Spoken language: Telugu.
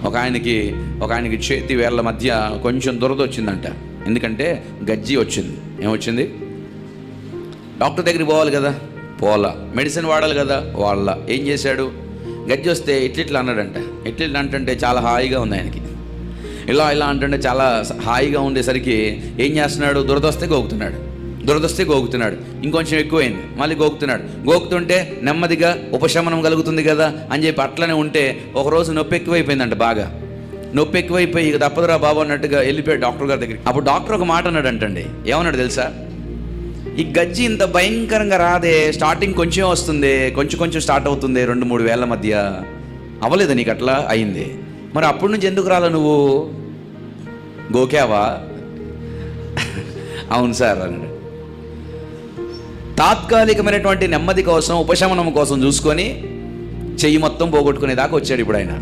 ఒక ఆయనకి చేతి వేళ్ళ మధ్య కొంచెం దురద వచ్చిందంట. ఎందుకంటే గజ్జి వచ్చింది. ఏమొచ్చింది? డాక్టర్ దగ్గరికి పోవాలి కదా, పోలా. మెడిసిన్ వాడాలి కదా, వాళ్ళ. ఏం చేశాడు? గజ్జి వస్తే ఇట్లిట్లా అన్నాడంట. ఇట్లిట్లా అంటే చాలా హాయిగా ఉంది ఆయనకి. ఇలా అంటే చాలా హాయిగా ఉండేసరికి ఏం చేస్తున్నాడు? దురదొస్తే గోగుతున్నాడు. ఇంకొంచెం ఎక్కువైంది, మళ్ళీ గోకుతుంటే నెమ్మదిగా ఉపశమనం కలుగుతుంది కదా అని చెప్పి అట్లనే ఉంటే ఒకరోజు నొప్పి ఎక్కువైపోయిందంట. బాగా నొప్పి ఎక్కువైపోయి ఇక తప్పదురా బాబు అన్నట్టుగా వెళ్ళిపోయాడు డాక్టర్ గారి దగ్గరికి. అప్పుడు డాక్టర్ ఒక మాట అన్నాడంటండి. ఏమన్నాడు తెలుసా? ఈ గజ్జి ఇంత భయంకరంగా రాదే, స్టార్టింగ్ కొంచెం వస్తుంది, కొంచెం స్టార్ట్ అవుతుంది 2-3 వేళ్ల మధ్య. అవ్వలేదు నీకు? అట్లా అయింది. మరి అప్పటి నుంచి ఎందుకు రాలా నువ్వు? గోకావా? అవును సార్ అన్నాడు. తాత్కాలికమైనటువంటి నెమ్మది కోసం, ఉపశమనం కోసం చూసుకొని చెయ్యి మొత్తం పోగొట్టుకునేదాకా వచ్చాడు ఇప్పుడు ఆయన.